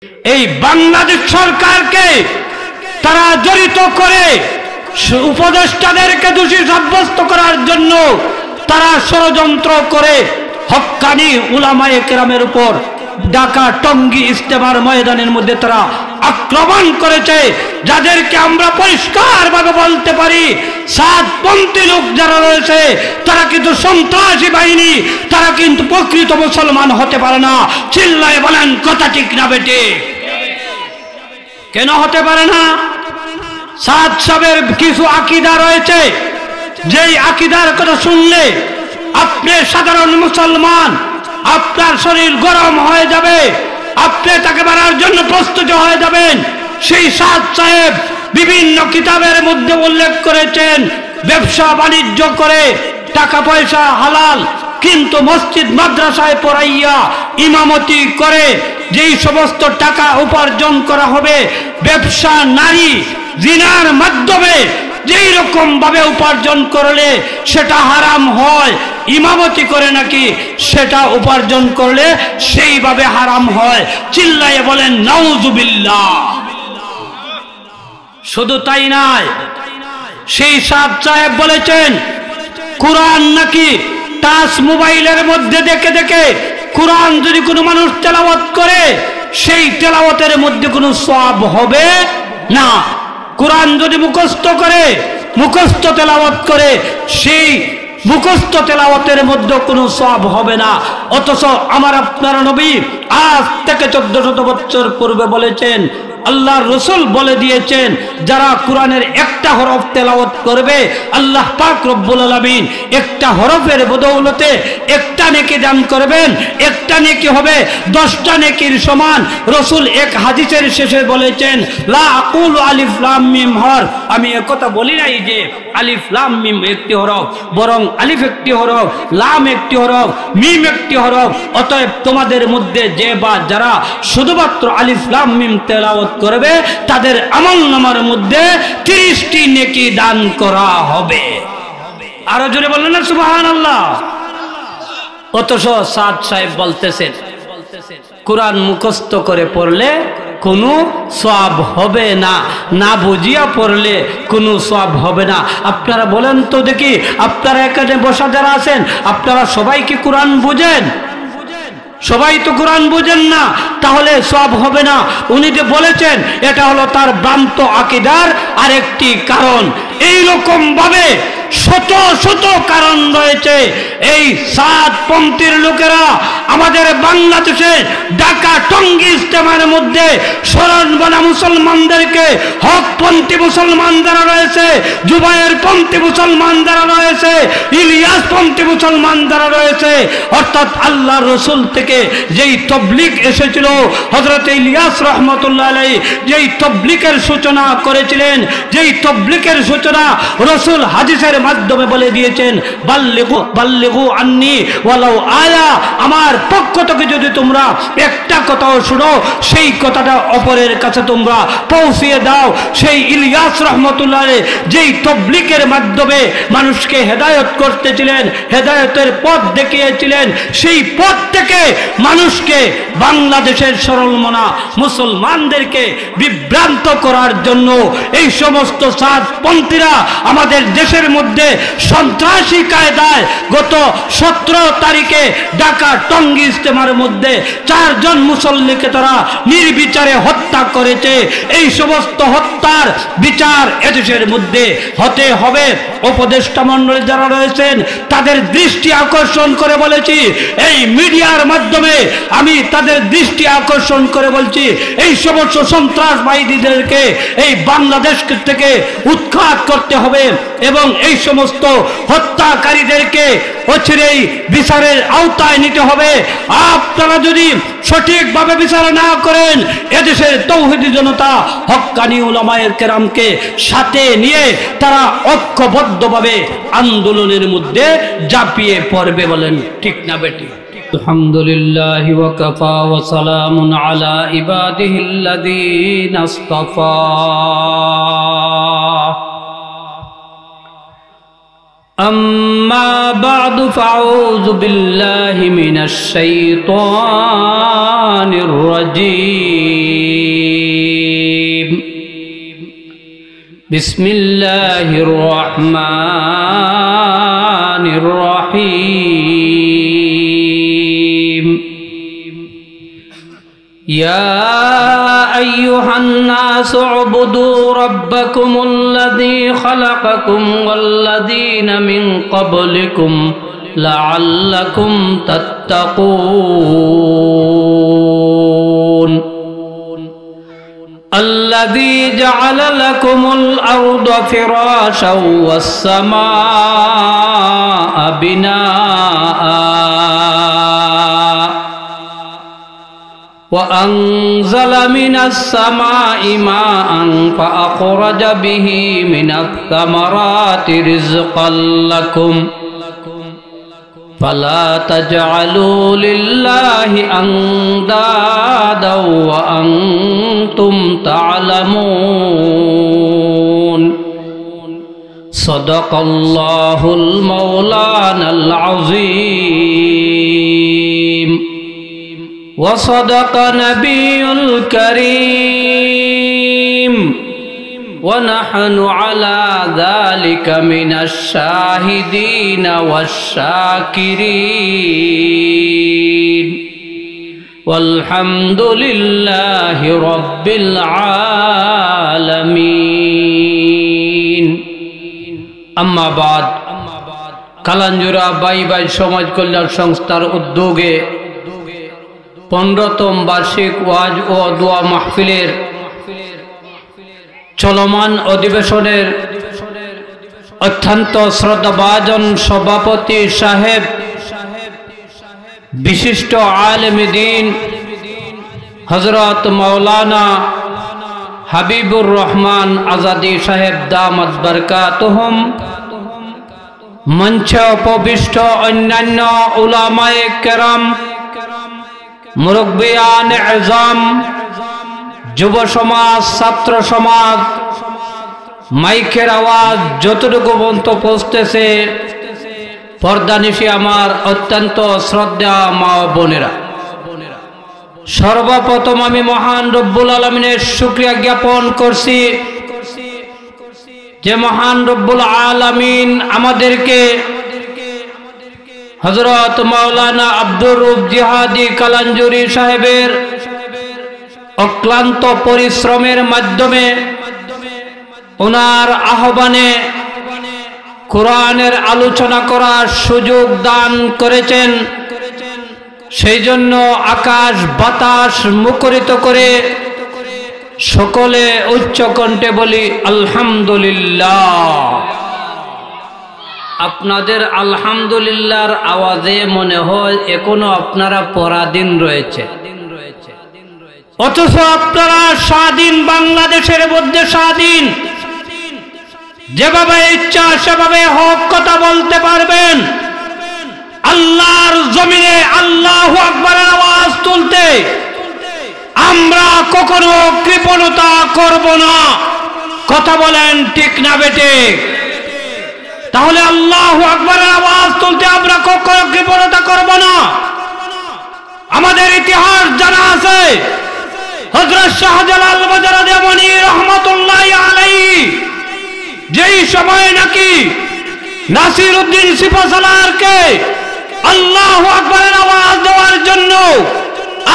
এই বাংলাদেশ সরকারকে তারা জড়িত করে উপদেষ্টাদেরকে দোষী সাব্যস্ত করার জন্য তারা ষড়যন্ত্র করে হক্কানি উলামায়ে কেরামের উপর ঢাকা টঙ্গী ইজতেমার ময়দানের মধ্যে তারা আক্রমণ করেছে, যাদেরকে আমরা পরিষ্কারভাবে বলতে পারি সাতপন্থী লোক যারা রয়েছে তারা কিন্তু সন্ত্রাসী বাহিনী, তারা কিন্তু প্রকৃত মুসলমান হতে পারে না। চিল্লায় বলেন কথা ঠিক না বেটে? কেন হতে পারে না? সাদ সাহেবের কিছু আকীদা রয়েছে, যেই আকীদার কথা শুনলে আপনি সাধারণ মুসলমান, আপনার শরীর গরম হয়ে যাবে, আপনি তাকে মারার জন্য প্রস্তুত হয়ে যাবেন। সেই সাদ সাহেব বিভিন্ন কিতাবের মধ্যে উল্লেখ করেছেন ব্যবসা বাণিজ্য করে টাকা পয়সা হালাল, কিন্তু মসজিদ মাদ্রাসায় পড়াইয়া ইমামতি করে যেই সমস্ত টাকা উপার্জন করা হবে, ব্যবসা নারী জিনার মাধ্যমে যেই রকম ভাবে উপার্জন করলে সেটা হারাম হয়, ইমামতি করে নাকি সেটা উপার্জন করলে সেইভাবে হারাম হয়। চিল্লায়ে বলেন নাউজুবিল্লাহ। শুধু তাই নয়, সেই সাদ সাহেব বলেছেন কোরআন নাকি টাচ মোবাইলের মধ্যে দেখে দেখে কোরআন যদি কোনো মানুষ তেলাওয়াত করে সেই তেলাওয়াতের মধ্যে কোনো সওয়াব হবে না। কোরআন যদি মুখস্থ করে, মুখস্থ তেলাওয়াত করে, সেই মুখস্থ তেলাওয়াতের মধ্যে কোনো সওয়াব হবে না। অথচ আমার আপনার নবী আজ থেকে 1400 বছর পূর্বে বলেছেন, আল্লাহর রাসূল বলে দিয়েছেন, যারা কোরআনের একটা হরফ তেলাওয়াত করবে আল্লাহ পাক রব্বুল আলামিন একটা হরফের বদৌলতে একটা নেকি দান করবেন, একটা নেকি হবে 10টা নেকির সমান। রাসূল এক হাদিসের শেষে বলেছেন, লা আকুলু আলিফ লাম মিম হরফ, আমি একথা বলি নাই যে আলিফ লাম মিম একটি হরফ, বরং আলিফ একটি হরফ, লাম একটি হরফ, মিম একটি হরফ। অতএব তোমাদের মধ্যে যে বা যারা শুধুমাত্র আলিফ লাম মিম তেলাওয়াত করবে তাদের আমলনামার মধ্যে 30টি নেকি দান করা হবে। আরো জোরে বললেন না সুবহানাল্লাহ। অথচ সাদ সাহেব বলতেছেন কোরআন মুখস্থ করে পড়লে কোনো সওয়াব হবে না, না বুঝিয়া পড়লে কোনো সওয়াব হবে না। আপনারা বলেন তো দেখি, আপনারা এখানে বসা যারা আছেন আপনারা সবাই কি কোরআন বুঝেন? সবাই তো কোরআন বুঝেন না, তাহলে সওয়াব হবে না। উনি যে বলেছেন এটা হলো তার ভ্রান্ত আকীদার আরেকটি কারণ। এইরকম ভাবে শত শত কারণ রয়েছে। এই সাতপন্থীর লোকেরা আমাদের বাংলাদেশে ঢাকা টঙ্গী ইজতেমার মধ্যে শরণবনা মুসলমানদেরকে হকপন্থী মুসলমান যারা রয়েছে, জুবায়ের পন্থী মুসলমান যারা রয়েছে, ইলিয়াস পন্থী মুসলমান যারা রয়েছে, অর্থাৎ আল্লাহর রাসূল থেকে যেই তবলিগ এসেছিল, হযরত ইলিয়াস রাহমাতুল্লাহ আলাইহি যেই তবলিগের সূচনা করেছিলেন, যেই তবলিগের সূচনা রাসূল হাদিসের মাধ্যমে বলে দিয়েছেন, বাল্লিগু আন্নি ওয়ালাউ আয়া, আমার পক্ষ থেকে যদি তোমরা একটা কথাও শুনো সেই কথাটা অপরের কাছে তোমরা পৌঁছিয়ে দাও। সেই ইলিয়াস রাহমাতুল্লাহ আলাইহি যেই তবলিগের মাধ্যমে মানুষকে হেদায়েত করতেছিলেন, হেদায়েতের পথ দেখিয়েছিলেন, সেই পথ থেকে মানুষকে বাংলাদেশের সরলমনা মুসলমানদেরকে বিভ্রান্ত করার জন্য এই সমস্ত সাতপন্থীরা আমাদের দেশের মধ্যে সন্ত্রাসী কায়দায় গত 17 তারিখে ঢাকা টঙ্গী ইজতেমার মধ্যে 4 জন মুসল্লিকে তারা নির্বিচারে হত্যা করেছে। এই সমস্ত হত্যার বিচার এদেশের মধ্যে হতে হবে। উপদেষ্টা মণ্ডলী যারা রয়েছেন তাদের দৃষ্টি আকর্ষণ করে বলেছি, এই মিডিয়ার মাধ্যমে আমি তাদের দৃষ্টি আকর্ষণ করে বলছি, এই সমস্ত সন্ত্রাসবাদীদেরকে এই বাংলাদেশ থেকে উৎখাত করতে হবে এবং এই সমস্ত হত্যাকারীদেরকে অচিরেই বিচারের আওতায় নিতে হবে। আপনারা যদি সঠিকভাবে বিচার না করেন এদেশের তৌহিদি জনতা হক্কানি উলামায়ে কেরামকে সাথে নিয়ে তারা ঐক্যবদ্ধভাবে আন্দোলনের মধ্যে ঝাঁপিয়ে পড়বে। বলেন ঠিক না বেটি? আলহামদুলিল্লাহি ওয়া কাফা ওয়া সালামুন আলা ইবাদিহিল্লাযীনা ইসতাফা। أما أما بعد فأعوذ بالله من الشيطان الرجيم بسم الله الرحمن الرحيم يا أيها الناس اعبدوا ربكم الذي خلقكم والذين من قبلكم لعلكم تتقون الذي جعل لكم الأرض فراشا والسماء بناء وأنزل من السماء ماء فأخرج به من الثمرات رزقا لكم فلا تجعلوا لله أندادا وأنتم تعلمون صدق الله المولانا العظيم وصدق نبي الكريم ونحن على ذلك من الشاهدين والشاكرين والحمد لله رب العالمين أما بعد কালাঞ্জুরা বাই বাই সমাজ কল্যাণ সংস্থার উদ্যোগে 15তম বার্ষিক ওয়াজ ও দোয়া মাহফিলের চলমান অধিবেশনের অত্যন্ত শ্রদ্ধাভাজন সভাপতি সাহেব বিশিষ্ট আলেম দ্বীন হযরত মাওলানা হাবিবুর রহমান আজাদি সাহেব দামাত বরকাতুহুম, মঞ্চে উপবিষ্ট অন্যান্য উলামায়ে কেরাম, মুরব্বিয়ান আযম, যুব সমাজ, ছাত্র সমাজ, মাইকের আওয়াজ যতটুকু পর্যন্ত পৌঁছতেছে, পর্দানিশি আমার অত্যন্ত শ্রদ্ধা মা বোনেরা, সর্বপ্রথম আমি মহান রব্বুল আলামিনের শুকরিয়া জ্ঞাপন করছি যে মহান রব্বুল আলামিন আমাদেরকে হযরত মাওলানা আব্দুর রউফ জিহাদি কালাঞ্জুরি সাহেবের অক্লান্ত পরিশ্রমের মাধ্যমে ওনার আহ্বানে কোরআনের আলোচনা করার সুযোগ দান করেছেন। সেই জন্য আকাশ বাতাস মুখরিত করে সকলে উচ্চ কণ্ঠে বলি আলহামদুলিল্লাহ। আপনাদের আলহামদুলিল্লাহর আওয়াজে মনে হয় এখনো আপনারা পরাধীন রয়েছে, অথচ আপনারা স্বাধীন বাংলাদেশের মধ্যে স্বাধীন, যেভাবে ইচ্ছা সেভাবে হক কথা বলতে পারবেন। আল্লাহর জমিনে আল্লাহু আকবারের আওয়াজ তুলতে আমরা কখনো কৃপণতা করব না। কথা বলেন ঠিক না বেটে? তাহলে আল্লাহু আকবারের আওয়াজ তুলতে আমরা কখনো কৃপণতা করব না। আমাদের ইতিহাস জানা আছে, হযরত শাহজালাল বাজারদেওয়ানী রহমাতুল্লাহি আলাইহি যেই সময় নাকি নাসিরউদ্দিন সিপাহসালারকে আল্লাহু আকবারের আওয়াজ দেওয়ার জন্য,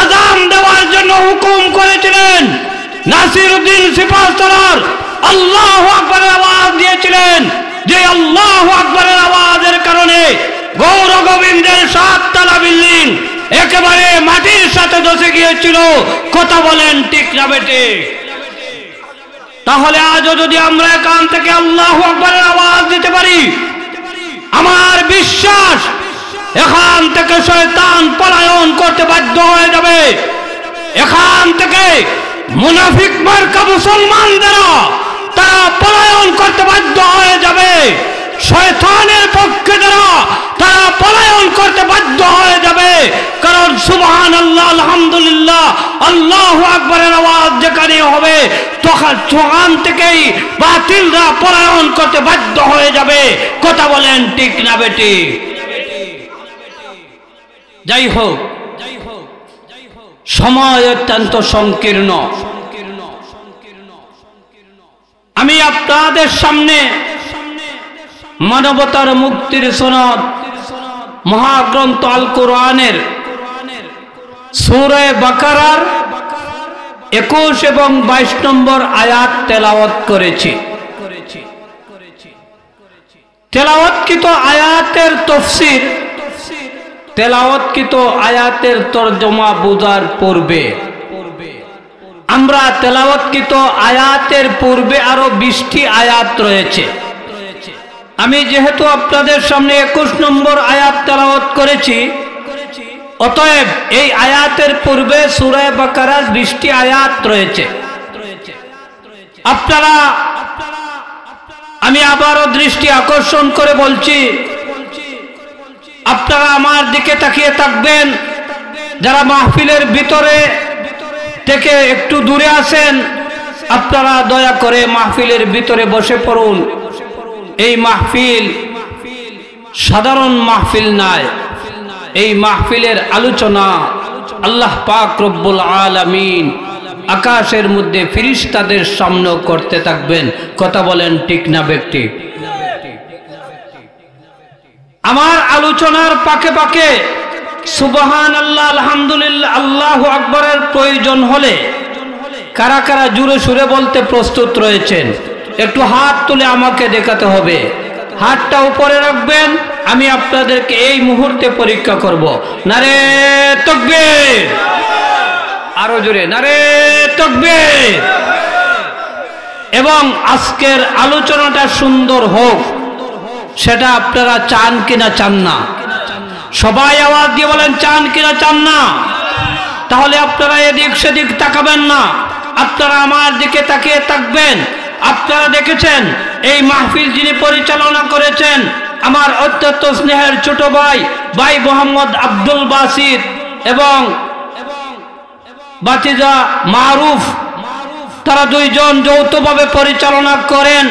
আযান দেওয়ার জন্য হুকুম করেছিলেন, নাসিরউদ্দিন সিপাহসালার আল্লাহু আকবারের আওয়াজ দিয়েছিলেন, যে আল্লাহু আকবারের আওয়াজের কারণে গৌর গোবিন্দের 7 তলা বিল্ডিং একেবারে মাটির সাথে ধসে গিয়েছিল। কথা বলেন ঠিক না বেটে? তাহলে আজও যদি আমরা এখান থেকে আল্লাহু আকবারের আওয়াজ দিতে পারি, আমার বিশ্বাস এখান থেকে শয়তান পলায়ন করতে বাধ্য হয়ে যাবে। এখান থেকে মুনাফিক মার্কা মুসলমানদেরা তারা পলায়ন করতে বাধ্য হয়ে যাবে। শয়তানের পক্ষে যারা তারা পলায়ন করতে বাধ্য হয়ে যাবে। কারণ সুবহানাল্লাহ, আলহামদুলিল্লাহ, আল্লাহু আকবারের আওয়াজ কানাকানি হবে, তখন থেকেই বাতিলরা পলায়ন করতে বাধ্য হয়ে যাবে। কথা বলেন ঠিক না বেটি? যাই হোক, সময় অত্যন্ত সংকীর্ণ। আমি আপনাদের সামনে মানবতার মুক্তির সনদ মহাগ্রন্থ আল কোরআনের সূরা বাকারার 21 এবং 22 নম্বর আয়াত তেলাওয়াত করেছি। তেলাওয়াতকৃত আয়াতের তাফসীর, তেলাওয়াতকৃত আয়াতের তরজমা বোঝার পূর্বে আমরা তেলাওয়াতকৃত আয়াতের পূর্বে আরো 20টি আয়াত রয়েছে। আমি যেহেতু আপনাদের সামনে 21 নম্বর আয়াত তেলাওয়াত করেছি, অতএব এই আয়াতের পূর্বে সূরা বাকারার 20টি আয়াত রয়েছে। আপনারা, আমি আবারও দৃষ্টি আকর্ষণ করে বলছি, আপনারা আমার দিকে তাকিয়ে থাকবেন। যারা মাহফিলের ভিতরে থেকে একটু দূরে আছেন, আপনারা দয়া করে মাহফিলের ভিতরে বসে পড়ুন। এই মাহফিল সাধারণ মাহফিল নয়, এই মাহফিলের আলোচনা আল্লাহ পাক রব্বুল আলামিন আকাশের মধ্যে ফেরেশতাদের সামনে করতে থাকবেন। কথা বলেন ঠিক না ব্যক্তি? আমার আলোচনার পাকে পাকে সুবহানাল্লাহ, আলহামদুলিল্লাহ, আল্লাহু আকবারের প্রয়োজন হলে কারা কারা জোরে সুরে বলতে প্রস্তুত রয়েছেন? একটু হাত তুলে আমাকে দেখাতে হবে। হাতটা উপরে রাখবেন, আমি আপনাদেরকে এই মুহূর্তে পরীক্ষা করব। নারে তাকবীর! আরো জোরে নারে তাকবীর! এবং আজকের আলোচনাটা সুন্দর হোক, সেটা আপনারা চান কিনা চান না? সবাই আওয়াজ দিয়ে বলেন চান কিনা চান না? তাহলে আপনারা এদিক সেদিক তাকাবেন না, আপনারা আমার দিকে তাকিয়ে থাকবেন। আপনারা দেখেছেন এই মাহফিল যিনি পরিচালনা করেছেন, আমার অত্যন্ত স্নেহের ছোট ভাই মোহাম্মদ আব্দুল বাসিত এবং বাতিজা মারুফ, তারা দুইজন যৌথভাবে পরিচালনা করেন।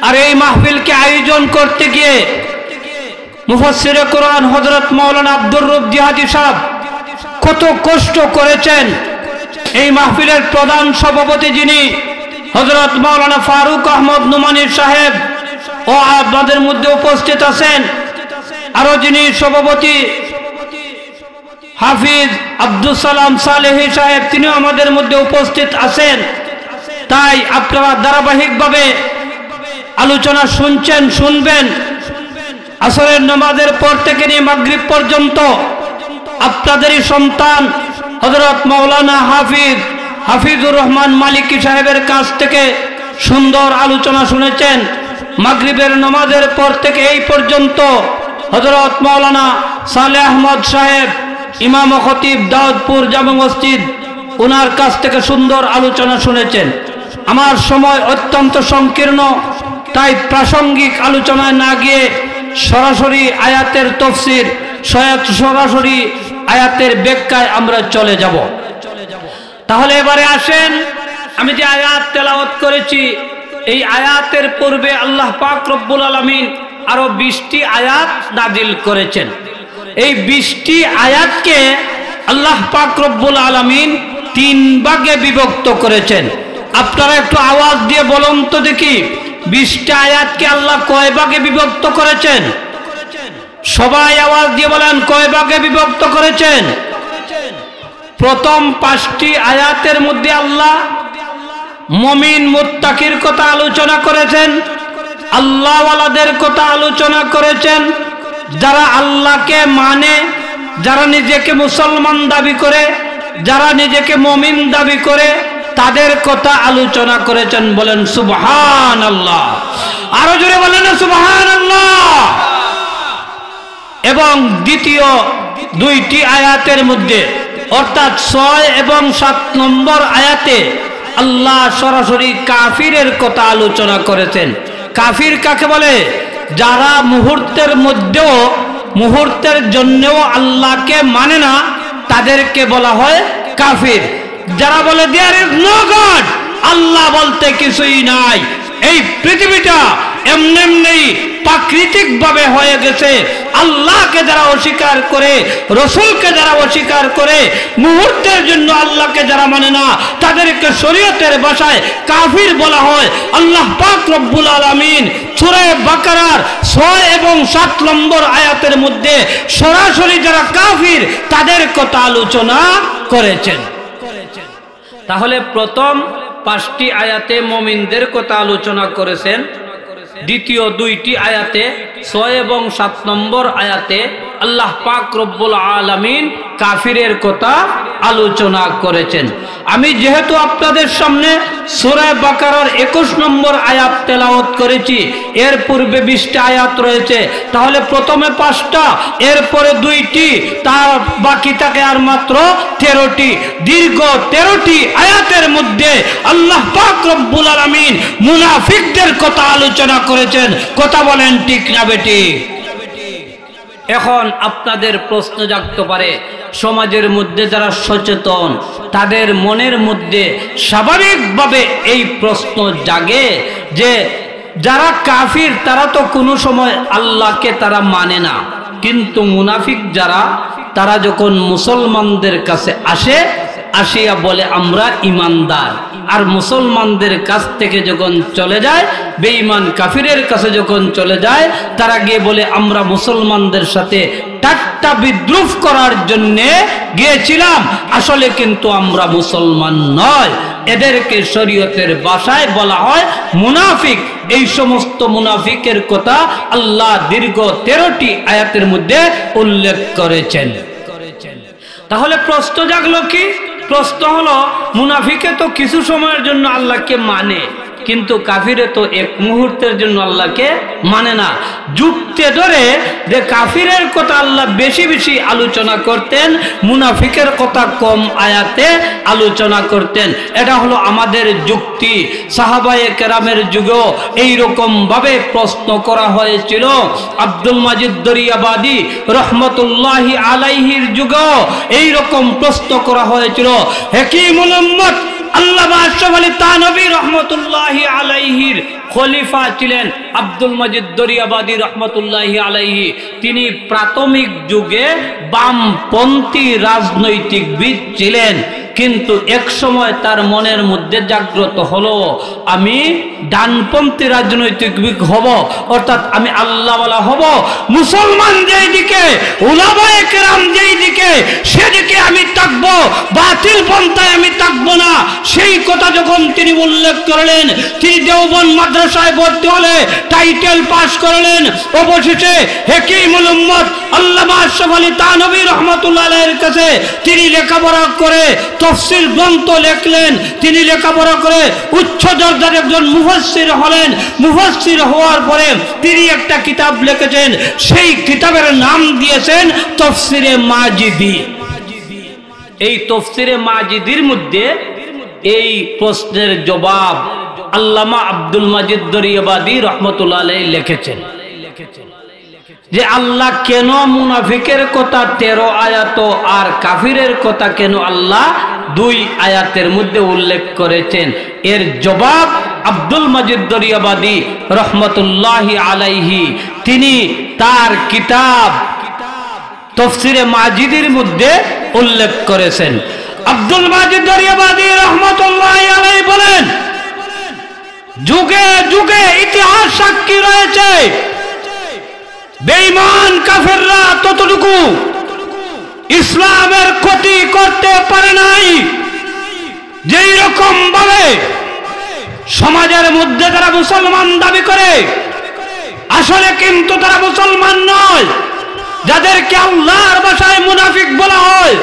আর এই মাহফিলকে আয়োজন করতে গিয়ে মুফাসসিরে কোরআন হযরত মাওলানা আব্দুর রব জিহাদি সাহেব কত কষ্ট করেছেন। এই মাহফিলের প্রধান সভাপতি যিনি হযরত মাওলানা ফারুক আহমদ নোমানী সাহেব ও আপনাদের মধ্যে উপস্থিত আছেন। আরো যিনি সভাপতি হাফিজ আব্দুল সালাম সালেহী সাহেব, তিনিও আমাদের মধ্যে উপস্থিত আছেন। তাই আপনারা ধারাবাহিকভাবে আলোচনা শুনবেন। আসরের নামাজের পর থেকে নিয়ে মাগরিব পর্যন্ত আপনাদেরই সন্তান হযরত মাওলানা হাফিজুর রহমান মালিকি সাহেবের কাছ থেকে সুন্দর আলোচনা শুনেছেন। মাগরিবের নামাজের পর থেকে এই পর্যন্ত হযরত মাওলানা সালেহ আহমদ সাহেব, ইমাম ও খতিব দাউদপুর জামে মসজিদ, ওনার কাছ থেকে সুন্দর আলোচনা শুনেছেন। আমার সময় অত্যন্ত সংকীর্ণ, তাই প্রাসঙ্গিক আলোচনায় না গিয়ে সরাসরি আয়াতের তাফসীর, সরাসরি আয়াতের ব্যাখ্যায় আমরা চলে যাব। তাহলে এবারে আসেন, আমি যে আয়াত তেলাওয়াত করেছি, এই আয়াতের পূর্বে আল্লাহ পাক রব্বুল আলামিন আরো 20টি আয়াত নাজিল করেছেন। এই 20টি আয়াতকে আল্লাহ পাক রব্বুল আলামিন 3 ভাগে বিভক্ত করেছেন। আপনারা একটু আওয়াজ দিয়ে বলুন তো দেখি, 20টা আয়াতকে আল্লাহ কয় ভাগে বিভক্ত করেছেন? সবাই আওয়াজ দিয়ে বলেন, কয় ভাগে বিভক্ত করেছেন? প্রথম 5টি আয়াতের মধ্যে আল্লাহ মুমিন মুত্তাকির কথা আলোচনা করেছেন, আল্লাহওয়ালাদের কথা আলোচনা করেছেন, যারা আল্লাহকে মানে, যারা নিজেকে মুসলমান দাবি করে, যারা নিজেকে মুমিন দাবি করে, তাদের কথা আলোচনা করেছেন। বলেন সুবহানাল্লাহ! আরো জোরে বলেন সুবহানাল্লাহ! এবং দ্বিতীয় 2টি আয়াতের মধ্যে, অর্থাৎ 6 এবং 7 নম্বর আয়াতে আল্লাহ সরাসরি কাফিরের কথা আলোচনা করেছেন। কাফির কাকে বলে? যারা মুহূর্তের জন্যও আল্লাহকে মানে না, তাদেরকে বলা হয় কাফির। যারা বলে দেয়ার ইজ নো গড, আল্লাহ বলতে কিছুই নাই, এই পৃথিবীটা এমনি এমনি প্রাকৃতিক ভাবে হয়ে গেছে। আল্লাহকে যারা অস্বীকার করে, রসুলকে যারা অস্বীকার করে, মুহূর্তের জন্য আল্লাহকে যারা মানে না, তাদেরকে শরীয়তের ভাষায় কাফির বলা হয়। আল্লাহ পাক রব্বুল আলামিন সূরা বাকারার 6 এবং 7 নম্বর আয়াতের মধ্যে সরাসরি যারা কাফির তাদের কথা আলোচনা করেছেন। তাহলে প্রথম 5টি আয়াতে মুমিনদের কথা আলোচনা করেছেন, দ্বিতীয় 2টি আয়াতে 6 এবং 7 নম্বর আয়াতে আল্লাহ পাক রব্বুল আলামিন কাফিরের কথা আলোচনা করেছেন। আমি যেহেতু আপনাদের সামনে সূরা বাকারার 21 নম্বর আয়াত তেলাওয়াত করেছি, এর পূর্বে 20টা আয়াত রয়েছে, তাহলে প্রথমে 5টা, এরপরে 2টি, তার বাকি থাকে আর মাত্র 13টি। দীর্ঘ 13টি আয়াতের মধ্যে আল্লাহ পাক রব্বুল আলামিন মুনাফিকদের কথা আলোচনা করেছেন। কথা বলেন ঠিক না বেটি? এখন আপনাদের প্রশ্ন জাগতে পারে, সমাজের মধ্যে যারা সচেতন তাদের মনের মধ্যে স্বাভাবিকভাবে এই প্রশ্ন জাগে যে যারা কাফির তারা তো কোনো সময় আল্লাহকে তারা মানে না, কিন্তু মুনাফিক যারা, তারা যখন মুসলমানদের কাছে আসিয়া বলে আমরা ইমানদার, আর মুসলমানদের কাছ থেকে যখন চলে যায়, বেঈমান কাফিরের কাছে যখন চলে যায়, তারা গিয়ে বলে আমরা মুসলমানদের সাথে ঠাট্টা বিদ্রুপ করার জন্য গিয়েছিলাম, আসলে কিন্তু আমরা মুসলমান নয়। এদেরকে শরীয়তের ভাষায় বলা হয় মুনাফিক। এই সমস্ত মুনাফিকের কথা আল্লাহ দীর্ঘ 13টি আয়াতের মধ্যে উল্লেখ করেছেন। তাহলে প্রশ্ন জাগলো কি? প্রশ্ন হলো, মুনাফিকে তো কিছু সময়ের জন্য আল্লাহকে মানে, কিন্তু কাফিরে তো এক মুহূর্তের জন্য আল্লাহকে মানে না। যুক্তি ধরে যে কাফিরের কথা আল্লাহ বেশি বেশি আলোচনা করতেন, মুনাফিকের কথা কম আয়াতে আলোচনা করতেন, এটা হলো আমাদের যুক্তি। সাহাবায়ে কেরামের যুগেও এইরকম ভাবে প্রশ্ন করা হয়েছিল। আব্দুল মাজিদ দরিয়াবাদী রহমতুল্লাহি আলাইহির যুগেও এইরকম প্রশ্ন করা হয়েছিল। হাকিমুল উম্মত আল্লামা আশরাফ আলী থানভী রহমতুল্লাহি আলাইহির খলিফা ছিলেন আব্দুল মাজিদ দরিয়াবাদী রহমতুল্লাহি আলাইহি। তিনি প্রাথমিক যুগে বামপন্থী রাজনৈতিকবিদ ছিলেন, কিন্তু এক সময় তার মনের মধ্যে জাগ্রত হলো আমি ডানপন্থী রাজনৈতিকবিদ হব, অর্থাৎ আমি আল্লাহওয়ালা হব। মুসলমান যেই দিকে, উলামায়ে কেরাম যেই দিকে, সেদিকে আমি থাকবো, বাতিল পন্থায় আমি থাকবো না। সেই কথা যখন তিনি উল্লেখ করলেন, তিনি দেওবন্দ মাদ্রাসায় ভর্তি হলে টাইটেল পাস করলেন। অবশেষে হাকিমুল উম্মত আল্লামা আশরাফ আলী থানভী রাহমাতুল্লাহ আলাইহির কাছে তিনি লেখাপড়া করে তাফসীর গ্রন্থ লিখলেন। তিনি লেখাপড়া করে উচ্চ দরজার একজন মুফাসসির হলেন। মুফাসসির হওয়ার পরে তিনি একটা কিতাব লিখেছেন, সেই কিতাবের নাম দিয়েছেন তাফসীরে মাজিদি। এই তাফসীরে মাজিদির মধ্যে এই প্রশ্নের জবাব আল্লামা আব্দুল মাজিদ দরিয়াবাদী রহমতুল্লাহ আলাইহি লিখেছেন যে আল্লাহ কেন মুনাফিকের কথা 13 আয়াত আর কাফিরের কথা কেন আল্লাহ 2 আয়াতের মধ্যে উল্লেখ করেছেন। এর জবাব আব্দুল মাজিদ দরিয়াবাদী রহমতুল্লাহি আলাইহি তিনি তার কিতাব তাফসীরে মাজিদির মধ্যে উল্লেখ করেছেন। আব্দুল মাজিদ দরিয়াবাদী রহমতুল্লাহি আলাইহি বলেন, যুগে যুগে ইতিহাস সাক্ষী রয়েছে বেঈমান কাফেররা ততটুকু ইসলামের ক্ষতি করতে পারে নাই যেই রকম ভাবে সমাজের মধ্যে তারা মুসলমান দাবি করে, আসলে কিন্তু তারা মুসলমান নয়। যাদেরকে আল্লাহর ভাষায় মুনাফিক বলা হয়,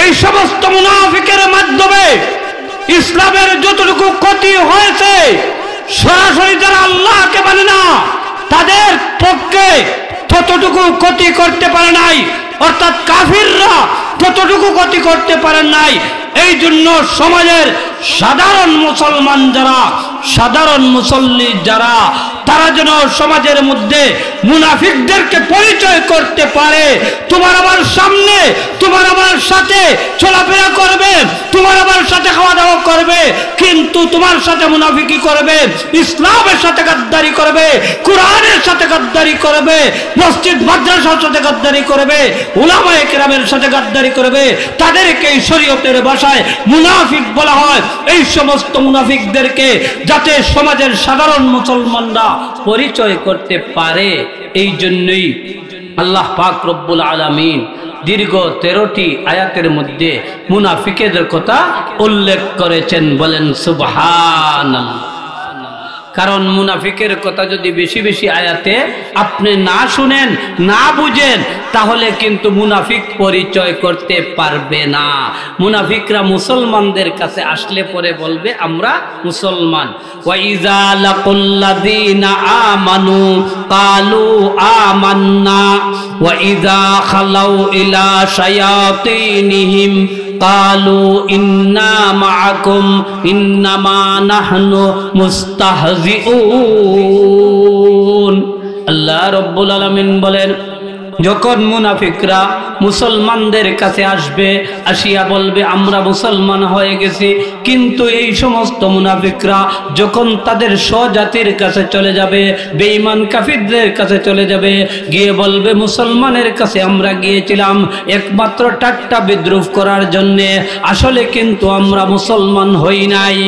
এই সমস্ত মুনাফিকের মাধ্যমে ইসলামের যতটুকু ক্ষতি হয়েছে, সরাসরি যারা আল্লাহকে মানে না তাদের পক্ষে ততটুকু ক্ষতি করতে পারে নাই, অর্থাৎ কাফিররা ততটুকু ক্ষতি করতে পারেন নাই। এই জন্য সমাজের সাধারণ মুসলমান যারা, সাধারণ মুসল্লি যারা, তারা যেন সমাজের মধ্যে মুনাফিকদেরকে পরিচয় করতে পারে। তোমার আমার সামনে তোমার আমার সাথে চলাফেরা করবে, তোমার আমার সাথে খাওয়া দাওয়া করবে, কিন্তু তোমার সাথে মুনাফিকি করবে, ইসলামের সাথে গাদ্দারি করবে, কোরআনের সাথে গাদ্দারি করবে, মসজিদ মাদ্রাসার সাথে গাদ্দারি করবে, উলামায়ে কেরামের সাথে গাদ্দারি করবে, তাদেরকে শরীয়তের ভাষায় মুনাফিক বলা হয়। এই সমস্ত মুনাফিকদেরকে যাতে সমাজের সাধারণ মুসলমানরা পরিচয় করতে পারে, এই জন্যই আল্লাহ পাক রব্বুল আলামিন দীর্ঘ 13টি আয়াতের মধ্যে মুনাফিকদের কথা উল্লেখ করেছেন। বলেন সুবহানাল্লাহ। কারণ মুনাফিকের কথা যদি বেশি বেশি আয়াতে আপনি না শুনেন, না বুঝেন, তাহলে কিন্তু মুনাফিক পরিচয় করতে পারবে না। মুনাফিকরা মুসলমানদের কাছে আসলে পরে বলবে আমরা মুসলমান। ওয়াইজা লাকুল্লাযীনা আমানু ক্বালু আমান্না ওয়াইজা খালাউ ইলা শায়াতিনিহিম ক্বালু ইন্না মাআকুম ইন্নামা নাহনু মুস্তাহজিউন। আল্লাহ রাব্বুল আলামিন বলেন, যখন মুনাফিকরা মুসলমানদের কাছে আসবে, আসিয়া বলবে আমরা মুসলমান হয়ে গেছি, কিন্তু এই সমস্ত মুনাফিকরা যখন তাদের স্বজাতির কাছে চলে যাবে, বেঈমান কাফিরদের কাছে চলে যাবে, গিয়ে বলবে মুসলমানের কাছে আমরা গিয়েছিলাম একমাত্র ঠাট্টা বিদ্রুপ করার জন্যে, আসলে কিন্তু আমরা মুসলমান হই নাই।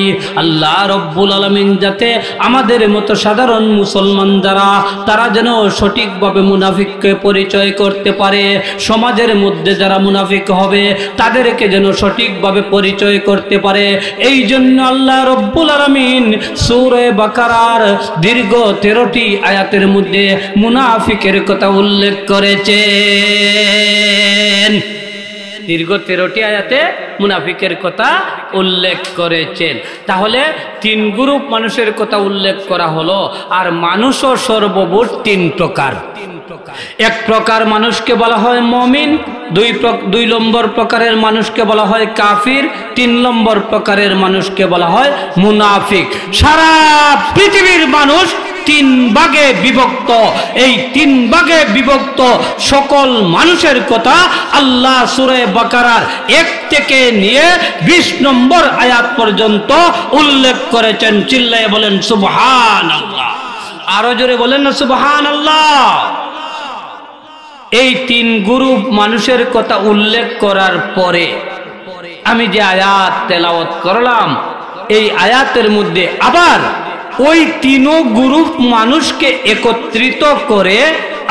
আল্লাহ রব্বুল আলামিন যাতে আমাদের মতো সাধারণ মুসলমান যারা, তারা যেন সঠিকভাবে মুনাফিককে পরিচয় করতে পারে, সমাজের মধ্যে যারা মুনাফিক হবে তাদেরকে যেন সঠিকভাবে পরিচয় করতে পারে। এই জন্য আল্লাহ রব্বুল আলামিন সূরা বাকারার দীর্ঘ 13টি আয়াতের মধ্যে মুনাফিকের কথা উল্লেখ করেছেন। দীর্ঘ 13টি আয়াতে মুনাফিকের কথা উল্লেখ করেছেন। তাহলে 3 গ্রুপ মানুষের কথা উল্লেখ করা হলো। আর মানুষও সর্বমোট 3 প্রকার। এক প্রকার মানুষকে বলা হয় মুমিন, 2 নম্বর প্রকারের মানুষকে বলা হয় কাফির, 3 নম্বর প্রকারের মানুষকে বলা হয় মুনাফিক। সারা পৃথিবীর মানুষ 3 ভাগে বিভক্ত। এই 3 ভাগে বিভক্ত সকল মানুষের কথা আল্লাহ সূরা বাকারার 1 থেকে নিয়ে 20 নম্বর আয়াত পর্যন্ত উল্লেখ করেছেন। চিল্লায়ে বলেন সুবহানাল্লাহ। আরো জোরে বলেন না সুবহানাল্লাহ। এই 3 গ্রুপ মানুষের কথা উল্লেখ করার পরে আমি যে আয়াত তেলাওয়াত করলাম, এই আয়াতের মধ্যে আবার ওই 3 গ্রুপ মানুষকে একত্রিত করে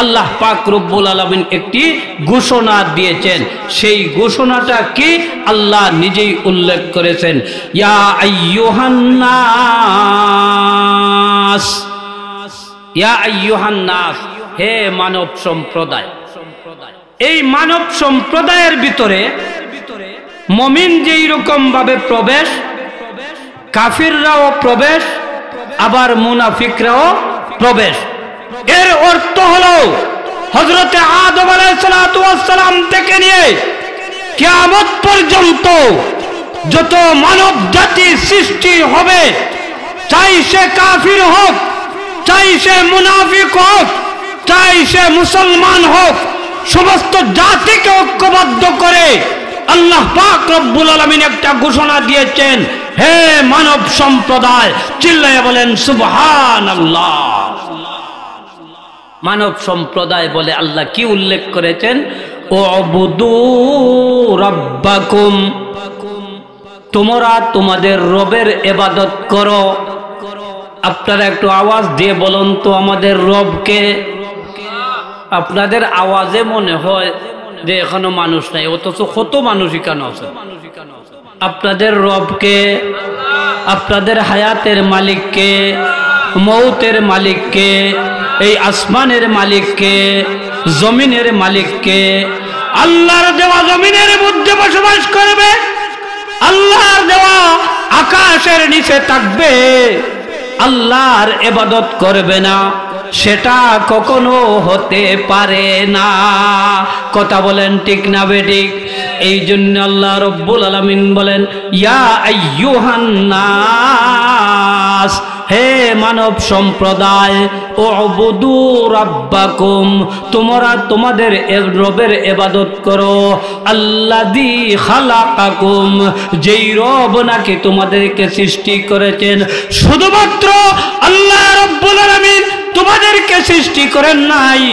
আল্লাহ পাক রব্বুল আলামিন একটি ঘোষণা দিয়েছেন। সেই ঘোষণাটা কি আল্লাহ নিজেই উল্লেখ করেছেন, ইয়া আইয়ুহান নাস, ইয়া আইয়ুহান নাস, হে মানব সম্প্রদায়। এই মানব সম্প্রদায়ের ভিতরে মুমিন যেই রকম ভাবে প্রবেশ, কাফিররাও প্রবেশ, আবার মুনাফিকরাও প্রবেশ। এর অর্থ হলো হযরতে আদম আলাইহিস সালাতু ওয়াস সালাম থেকে নিয়ে কিয়ামত পর্যন্ত যত মানব জাতি সৃষ্টি হবে, চাই সে কাফির হোক, চাই সে মুনাফিক হোক, চাই সে মুসলমান হোক, সমস্ত জাতিকে ঐক্যবদ্ধ করে আল্লাহ পাক রব্বুল আলামিন একটা ঘোষণা দিয়েছেন, হে মানব সম্প্রদায়, চিল্লায়ে বলেন সুবহানাল্লাহ। মানব সম্প্রদায় বলে আল্লাহ কি উল্লেখ করেছেন, উবুদু রাব্বাকুম, তোমরা তোমাদের রবের ইবাদত করো। আপনারা একটু আওয়াজ দিয়ে বলুন তো আমাদের রবকে। আপনাদের আওয়াজে মনে হয় যে এখনো মানুষ নাই, অথচ কত মানুষ এখানে আছে। আপনাদের রবকে, আপনাদের হায়াতের মালিককে, মৌতের মালিককে, এই আসমানের মালিককে, জমিনের মালিককে, আল্লাহর দেওয়া জমিনের মধ্যে বসবাস করবে, আল্লাহর দেওয়া আকাশের নিচে থাকবে, আল্লাহর ইবাদত করবে না, সেটা কখনো হতে পারে না। কথা বলেন ঠিক না বেঠিক? এই জন্য আল্লাহ রব্বুল আলামিন বলেন, ইয়া আইয়ুহান নাস, হে মানব সম্প্রদায়, উবুদু রাব্বাকুম, তোমরা তোমাদের রবের ইবাদত করো, আল্লাযী খালাকাকুম, যেই রব নাকি তোমাদেরকে সৃষ্টি করেছেন। শুধুমাত্র আল্লাহ রাব্বুল আলামিন তোমাদেরকে সৃষ্টি করেন নাই,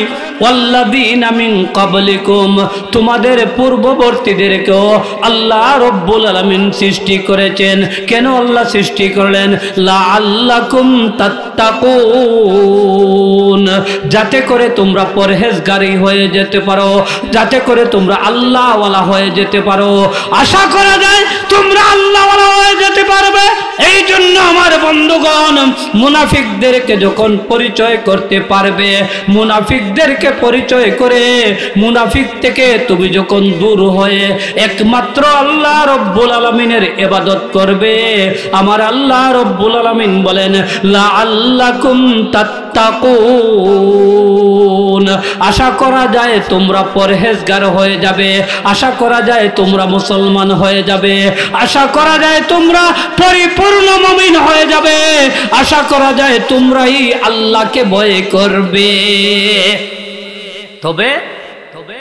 ওয়াল্লাযীনা মিন ক্বাবলিকুম, তোমাদের পূর্ববর্তীদেরকেও আল্লাহ রাব্বুল আলামিন সৃষ্টি করেছেন। কেন আল্লাহ সৃষ্টি করলেন? লাআল্লাকুম তাত্তাকুন, যাতে করে তোমরা পরহেজগারী হয়ে যেতে পারো, যাতে করে তোমরা আল্লাহওয়ালা হয়ে যেতে পারো। আশা করা যায় তোমরা আল্লাহওয়ালা হয়ে যেতে পারবে। এই জন্য আমার বন্ধুগণ, মুনাফিকদেরকে যখন পরিচয় করতে পারবে, মুনাফিকদেরকে পরিচয় করে মুনাফিক থেকে তুমি যখন দূর হয়ে একমাত্র আল্লাহ রব্বুল আলামিনের ইবাদত করবে, আমার আল্লাহ রব্বুল আলামিন বলেন লাআল্লাকুম তাত্তাকুন, আশা করা যায় তোমরা পরহেজগার হয়ে যাবে, আশা করা যায় তোমরা মুসলমান হয়ে যাবে, আশা করা যায় তোমরা পরিপূর্ণ মুমিন হয়ে যাবে, আশা করা যায় তোমরাই আল্লাহকে ভয় করবে। তবে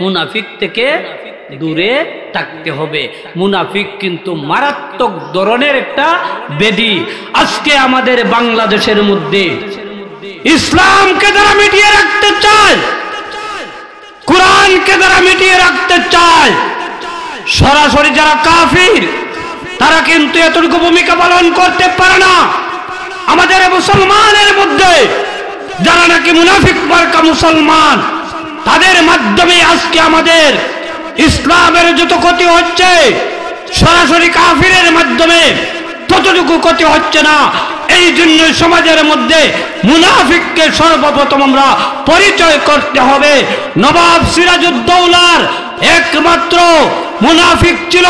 মুনাফিক থেকে দূরে থাকতে হবে। মুনাফিক কিন্তু মারাত্মক ধরনের একটা ব্যাধি। আজকে আমাদের বাংলাদেশের মধ্যে ইসলামকে যারা মিটিয়ে রাখতে চায়, কোরআনকে যারা মিটিয়ে রাখতে চায়, সরাসরি যারা কাফির, তারা কিন্তু এতটুকু ভূমিকা পালন করতে পারে না। আমাদের মুসলমানের মধ্যে যারা নাকি মুনাফিক মার্কা মুসলমান, তাদের মাধ্যমে আজকে আমাদের ইসলামের যত ক্ষতি হচ্ছে, সরাসরি কাফিরের মাধ্যমে ততটুকু ক্ষতি হচ্ছে না। এই জন্য সমাজের মধ্যে মুনাফিককে সর্বপ্রথম আমরা পরিচয় করতে হবে। নবাব সিরাজউদ্দৌলার একমাত্র মুনাফিক ছিল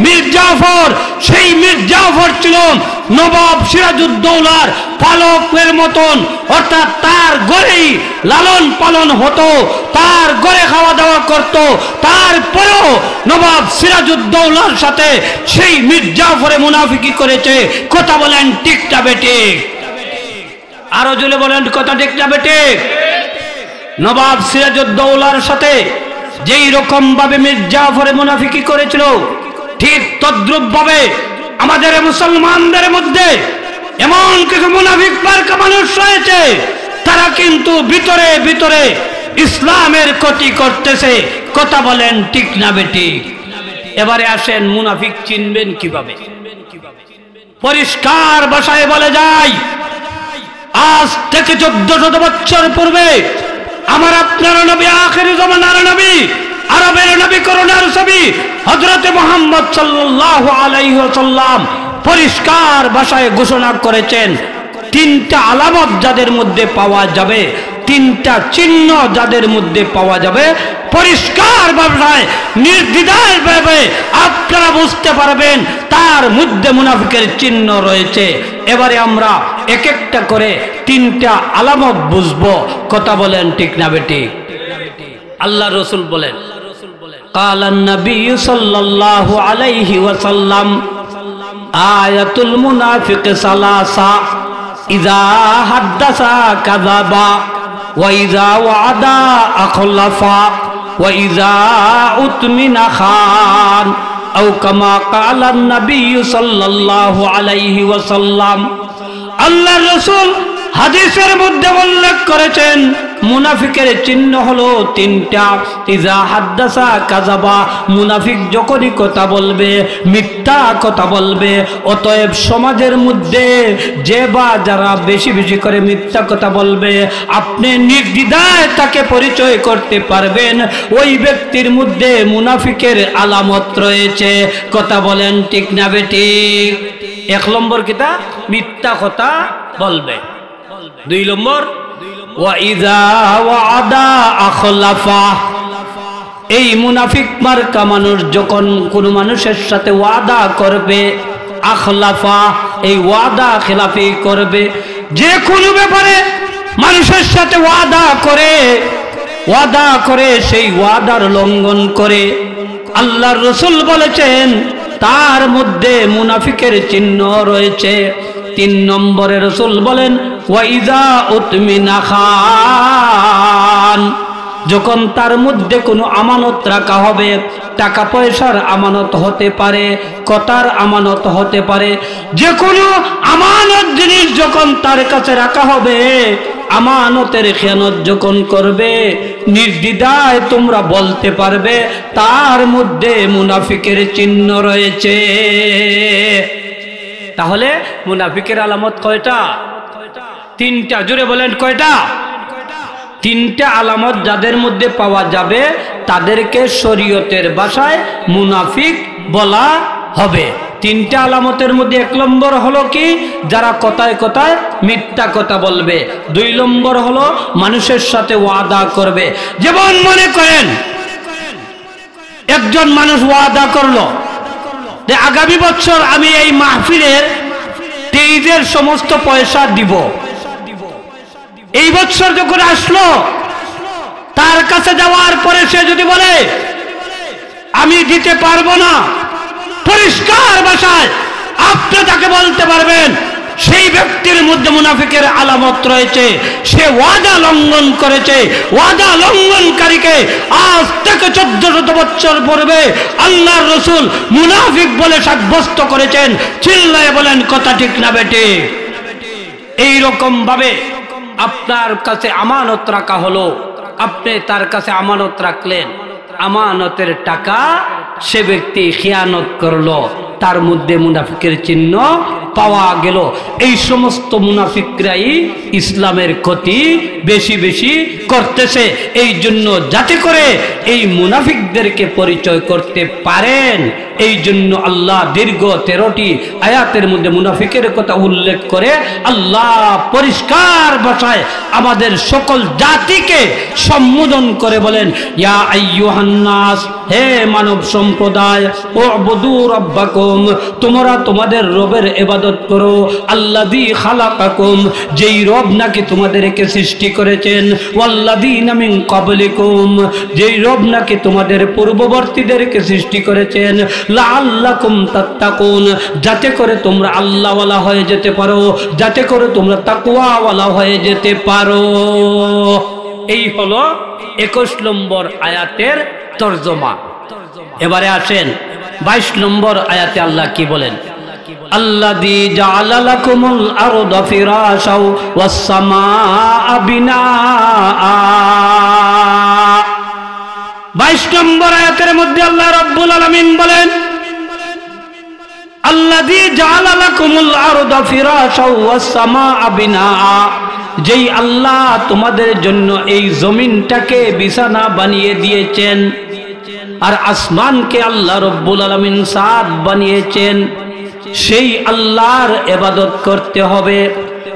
মীর জাফর। সেই মীর জাফর ছিল নবাব সিরাজউদ্দৌলার পালকের মতন, অর্থাৎ তার ঘরেই লালন পালন হতো, তার ঘরে খাওয়া দাওয়া করত। তারপরেও নবাব সিরাজউদ্দৌলার সাথে সেই মীর জাফরে মুনাফিকি করেছে। কথা বলেন ঠিক না বেঠিক? আরো জোরে বলেন কথা ঠিক না বেঠিক? নবাব সিরাজউদ্দৌলার সাথে যেই রকম ভাবে মীর জাফরে মুনাফিকি করেছিল, ঠিক তদ্রুপ ভাবে আমাদের মুসলমানদের মধ্যে এমন কিছু মুনাফিক মার্কা মানুষ রয়েছে, তারা কিন্তু ভিতরে ভিতরে ইসলামের ক্ষতি করতেছে। কথা বলেন ঠিক না বেঠিক? এবারে আসেন, মুনাফিক চিনবেন কিভাবে? পরিষ্কার ভাষায় বলে যায়, আজ থেকে 1400 বছর পূর্বে আমার আপনার নবী, আখিরি জামানার নবী, আরবের নবী, করুণার নবী হযরত মুহাম্মদ সাল্লাল্লাহু আলাইহি ওয়াসাল্লাম পরিষ্কার ভাষায় ঘোষণা করেছেন, তিনটা আলামত যাদের মধ্যে পাওয়া যাবে, তিনটা চিহ্ন যাদের মধ্যে পাওয়া যাবে, পরিষ্কার ভাষায় নির্দ্বিধায় ভাবে আপনারা বুঝতে পারবেন তার মধ্যে মুনাফিকের চিহ্ন রয়েছে। এবারে আমরা এক একটা করে তিনটা আলামত বুঝবো। কথা বলেন ঠিক না বেঠিক? আল্লাহ রাসূল বলেন, কালান নবী সাল্লাল্লাহু আলাইহি ওয়াসাল্লাম, আয়াতুল মুনাফিক সালাসা, ইযা হাদাসা কাযাবা, ওয়া ইযা ওয়াদা আখলাফা, ওয়া ইযা উতমিনা খান, আও কামা কালান নবী সাল্লাল্লাহু আলাইহি ওয়াসাল্লাম। আল্লাহ রাসূল হাদিসের মধ্যে উল্লেখ করেছেন মুনাফিকের চিহ্ন হলো তিনটা। ইজা হাদ্দাসা কাযাবা, মুনাফিক যখনই কথা বলবে মিথ্যা কথা বলবে। অতএব সমাজের মধ্যে যে বা যারা বেশি বেশি করে মিথ্যা কথা বলবে, আপনি নির্দ্বিধায় তাকে পরিচয় করতে পারবেন ওই ব্যক্তির মধ্যে মুনাফিকের আলামত রয়েছে। কথা বলেন ঠিক না বেঠিক? এক নম্বর কিতা? মিথ্যা কথা বলবে। দুই নম্বর, ওয়াইদা ওয়াদা আখলাফা, এই মুনাফিক মার্কা মানুষ যখন কোন মানুষের সাথে ওয়াদা করবে, আখলাফা, এই ওয়াদা খেলাফি করবে। যে কোনো ব্যাপারে মানুষের সাথে ওয়াদা করে সেই ওয়াদার লঙ্ঘন করে। আল্লাহর রাসূল বলেছেন তার মধ্যে মুনাফিকের চিহ্ন রয়েছে। তিন নম্বরে রাসূল বলেন ওয়াইজা উতমিনা খান, যখন তার মধ্যে কোনো আমানত রাখা হবে, টাকা পয়সার আমানত হতে পারে, কথার আমানত হতে পারে, যে কোনো আমানত জিনিস যখন তার কাছে রাখা হবে, আমানতের খেয়ানত যখন করবে, নির্দ্বিধায় তোমরা বলতে পারবে তার মধ্যে মুনাফিকের চিহ্ন রয়েছে। তাহলে মুনাফিকের আলামত কয়টা? তিনটা। জোরে বলেন কয়টা? তিনটা আলামত যাদের মধ্যে পাওয়া যাবে তাদেরকে শরীয়তের ভাষায় মুনাফিক বলা হবে। তিনটা আলামতের মধ্যে এক নম্বর হলো কি? যারা কথায় কথায় মিথ্যা কথা বলবে। দুই নম্বর হলো মানুষের সাথে ওয়াদা করবে। যেমন মনে করেন একজন মানুষ ওয়াদা করলো যে আগামী বছর আমি এই মাহফিলের স্টেজের সমস্ত পয়সা দিব। এই বছর যখন আসলো, তার কাছে যাওয়ার পরে সে যদি বলে আমি দিতে পারবো না, পরিষ্কার ভাষায় আপনি তাকে বলতে পারবেন সেই ব্যক্তির মধ্যে মুনাফিকের আলামত রয়েছে। সে ওয়াদা লঙ্ঘন করেছে। ওয়াদা লঙ্ঘনকারীকে আজ থেকে 1400 বছর পূর্বে আল্লাহর রাসূল মুনাফিক বলে সাব্যস্ত করেছেন। চিল্লায়ে বলেন কথা ঠিক না বেটে? এই রকম ভাবে আপনার কাছে আমানত রাখা হলো, আপনি তার কাছে আমানত রাখলেন, আমানতের টাকা সে ব্যক্তি খিয়ানত করলো, তার মধ্যে মুনাফিকের চিহ্ন পাওয়া গেল। এই সমস্ত মুনাফিকরাই ইসলামের ক্ষতি বেশি বেশি করতেছে। এই জন্য যাতে করে এই মুনাফিকদেরকে পরিচয় করতে পারেন, এই জন্য আল্লাহ দীর্ঘ 13টি আয়াতের মধ্যে মুনাফিকের কথা উল্লেখ করে আল্লাহ পরিষ্কার ভাষায় আমাদের সকল জাতিকে সম্বোধন করে বলেন, ইয়া আইয়ুহান নাস, হে মানব সম্প্রদায়, উবুদু রাব্বাকুম, তোমরা তোমাদের রবের ইবাদত করো, আল্লাযী খালাকাকুম, যেই রব নাকি তোমাদেরকে সৃষ্টি করেছেন, ওয়াল্লাযীনা মিন ক্বাবলিকুম, যেই রব নাকি তোমাদের পূর্ববর্তীদেরকে সৃষ্টি করেছেন, লাআল্লাকুম তাত্তাকুন, যাতে করে তোমরা আল্লাহওয়ালা হয়ে যেতে পারো, যাতে করে তোমরা তাকওয়াওয়ালা হয়ে যেতে পারো। এই হলো 21 নম্বর আয়াতের তরজমা। এবারে আসেন 22 নম্বর আয়াতে আল্লাহ কি বলেন? আল্লাযী জাআলা লাকুমুল আরদা ফিরাশাও ওয়াস সামাআ বিনাআ। 22 নম্বর আয়াতের মধ্যে আল্লাহ রাব্বুল আলামিন বলেন, আল্লাযী জাআলা লাকুমুল আরদা ফিরাশাও ওয়াস সামাআ বিনাআ, যেই আল্লাহ তোমাদের জন্য এই জমিনটাকে বিছানা বানিয়ে দিয়েছেন আর আসমানকে আল্লাহ রব্বুল আলামিন ছাদ বানিয়েছেন, সেই আল্লাহর ইবাদত করতে হবে।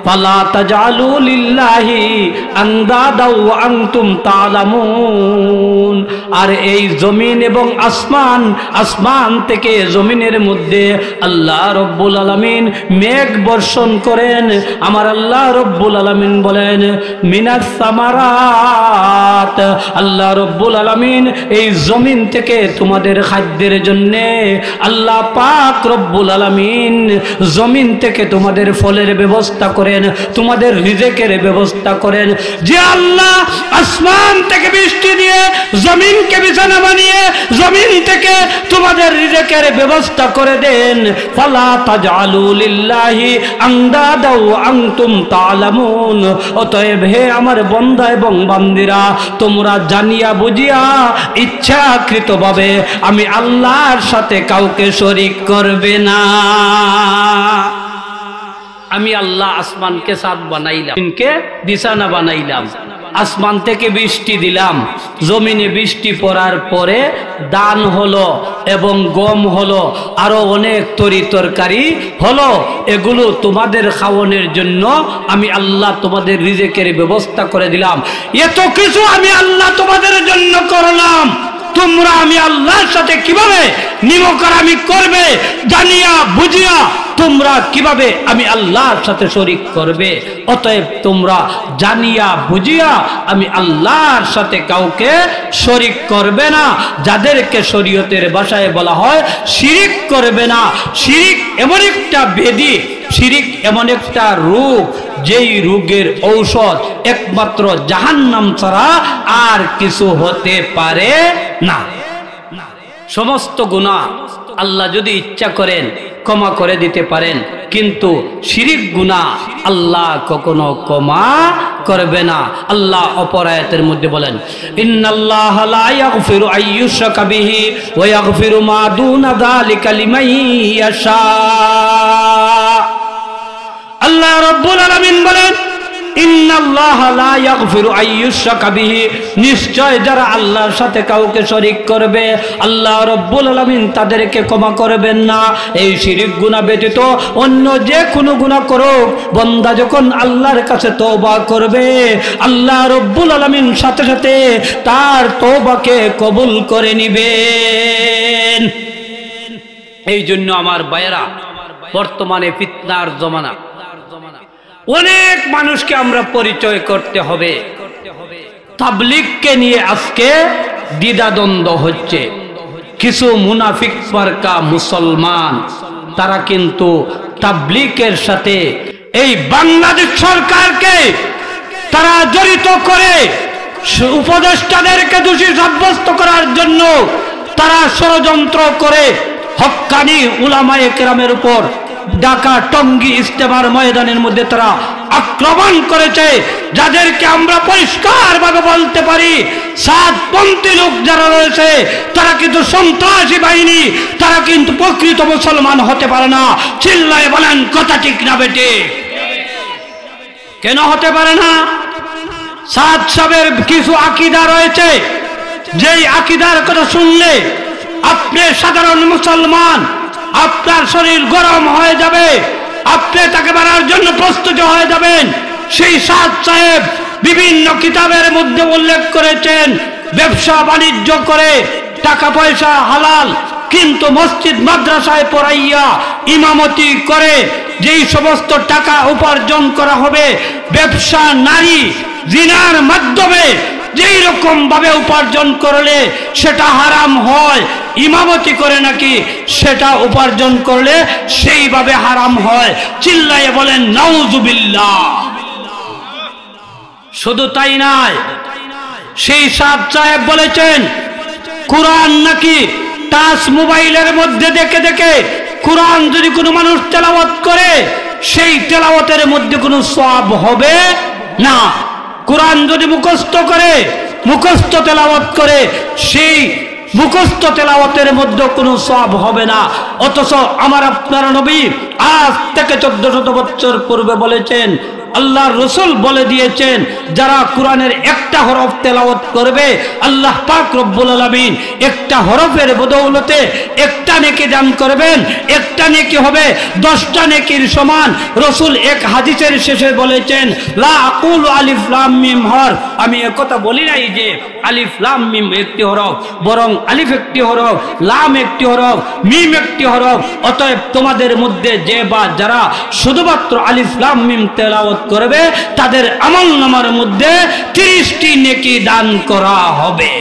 ফালা তাজালু লিল্লাহি আনদাদা ওয়া আনতুম তা'লামুন। আর এই জমিন এবং আসমান, আসমান থেকে জমিনের মধ্যে আল্লাহ রব্বুল আলামিন মেঘ বর্ষণ করেন। আমার আল্লাহ রব্বুল আলামিন বলেন, মিনাস সামারাত, আল্লাহ রব্বুল আলামিন এই জমিন থেকে তোমাদের খাদ্যের জন্য আল্লাহ পাক রব্বুল আলামিন জমিন থেকে তোমাদের ফলের ব্যবস্থা করেন, তোমাদের রিজেকের ব্যবস্থা করেন। যে আল্লাহ আসমান থেকে বৃষ্টি দিয়ে জমিনকে বিছানা বানিয়ে জমিন থেকে তোমাদের রিজেকের ব্যবস্থা করে দেন, ফালা তাজআলু লিল্লাহি আনদাদা ওয়া আনতুম তা'লামুন। অতএব হে আমার বান্দা এবং বান্দিরা, তোমরা জানিয়া বুঝিয়া ইচ্ছাকৃতভাবে আমি আল্লাহর সাথে কাউকে শরীক করবে না। আমি আল্লাহ আসমানকে ছাদ বানাইলাম, জমিনকে বিছানা বানাইলাম, আসমান থেকে বৃষ্টি দিলাম, জমিনে বৃষ্টি পড়ার পরে ধান হলো এবং গম হলো, আরো অনেক তরি তরকারি হলো। এগুলো তোমাদের খাওয়ানোর জন্য আমি আল্লাহ তোমাদের রিজেকের ব্যবস্থা করে দিলাম। এত কিছু আমি আল্লাহ তোমাদের জন্য করলাম, তোমরা আমি আল্লাহর সাথে কিভাবে নিমকরামি করবে জানিয়া বুঝিয়া তোমরা কিভাবে আমি আল্লাহর সাথে শরীক করবে। অতএব তোমরা জানিয়া বুঝিয়া আমি আল্লাহর সাথে কাউকে শরীক করবে না। যাদেরকে শরীয়তের ভাষায় বলা হয় শিরিক করবে না। শিরিক এমন একটা বেদি, শিরিক এমন একটা রোগ, যেই রোগের ঔষধ একমাত্র জাহান্নাম ছাড়া আর কিছু হতে পারে না। সমস্ত গুনাহ আল্লাহ যদি ইচ্ছা করেন ক্ষমা করে দিতে পারেন, কিন্তু শিরিক গুনাহ আল্লাহ কখনো ক্ষমা করবে না। আল্লাহ অপর আয়াতের মধ্যে বলেন, ইন্নাল্লাহা লা ইয়াগফিরু আইয়ুশরাকা বিহি ওয়া ইয়াগফিরু মা দুনা যালিকা লিমান ইয়াশা। আল্লাহ রাব্বুল আলামিন বলেন, ইন্নাল্লাহা লা ইয়াগফিরু আইয়ুশরাকা বিহি, নিশ্চয় যারা আল্লাহর সাথে কাউকে শরীক করবে আল্লাহ রাব্বুল আলামিন তাদেরকে ক্ষমা করবেন না। এই শিরক গুনাহ ব্যতীত অন্য যে কোনো গুনাহ করুক, বান্দা যখন আল্লাহর কাছে তওবা করবে আল্লাহ রাব্বুল আলামিন সাথে সাথে তার তওবাকে কবুল করে নেবেন। এই জন্য আমার ভাইয়েরা, বর্তমানে ফিতনার জমানা, অনেক মানুষকে আমরা পরিচয় করতে হবে। তাবলীগকে নিয়ে আজকে দ্বিধাদ্বন্দ্ব হচ্ছে। কিছু মুনাফিক মার্কা মুসলমান তারা কিন্তু তাবলীগের সাথে এই বাংলাদেশ সরকারকে তারা জড়িত করে উপদেষ্টাদেরকে দোষী সাব্যস্ত করার জন্য তারা ষড়যন্ত্র করে হক্কানি উলামায়ে কেরামের উপর ঢাকা টঙ্গী ইজতেমার ময়দানের মধ্যে তারা আক্রমণ করেছে, যাদেরকে আমরা পরিষ্কারভাবে বলতে পারি সাতপন্থী লোক যারা রয়েছে তারা কিন্তু সন্ত্রাসী বাহিনী, তারা কিন্তু প্রকৃত মুসলমান হতে পারে না। চিল্লায় বলেন কথা ঠিক না বেটে? কেন হতে পারে না? সাত সাহেবের কিছু আকীদা রয়েছে, যেই আকীদার কথা শুনলে আপনি সাধারণ মুসলমান, আপনার শরীর গরম হয়ে যাবে, আপনি তাকে মারার জন্য প্রস্তুত হয়ে যাবেন। সেই সাদ সাহেব বিভিন্ন কিতাবের মধ্যে উল্লেখ করেছেন ব্যবসা বাণিজ্য করে টাকা পয়সা হালাল, কিন্তু মসজিদ মাদ্রাসায় পড়াইয়া ইমামতি করে যেই সমস্ত টাকা উপার্জন করা হবে, ব্যবসা নারী জিনার মাধ্যমে যেই রকম ভাবে উপার্জন করলে সেটা হারাম হয়, ইমামতি করে নাকি সেটা উপার্জন করলে সেইভাবে হারাম হয়। চিল্লায়ে বলেন নাউজুবিল্লাহ। শুধু তাই নয়, সেই সাদ সাহেব বলেছেন কোরআন নাকি টাচ মোবাইলের মধ্যে দেখে দেখে কোরআন যদি কোনো মানুষ তেলাওয়াত করে সেই তেলাওয়াতের মধ্যে কোনো সওয়াব হবে না। কোরআন যদি মুখস্থ করে, মুখস্থ তেলাওয়াত করে, সেই মুখস্থ তেলাওয়াতের মধ্যে কোনো সওয়াব হবে না। অথচ আমার আপনার নবী আজ থেকে 1400 বছর পূর্বে বলেছেন, আল্লাহর রাসূল বলে দিয়েছেন, যারা কোরআনের একটা হরফ তেলাওয়াত করবে আল্লাহ পাক রব্বুল আলামিন একটা হরফের বদৌলতে একটা নেকি দান করবেন, একটা নেকি হবে 10টা নেকির সমান। রাসূল এক হাদিসের শেষে বলেছেন, লা আকুলু আলিফ লাম মিম হরফ, আমি একথা বলি নাই যে আলিফ লাম মিম একটি হরফ, বরং আলিফ একটি হরফ, লাম একটি হরফ, মিম একটি হরফ। অতএব তোমাদের মধ্যে যে বা যারা শুধুমাত্র আলিফ লাম মিম তেলাওয়াত করবে তাদের আমলনামার মধ্যে 30টি নেকি দান করা হবে।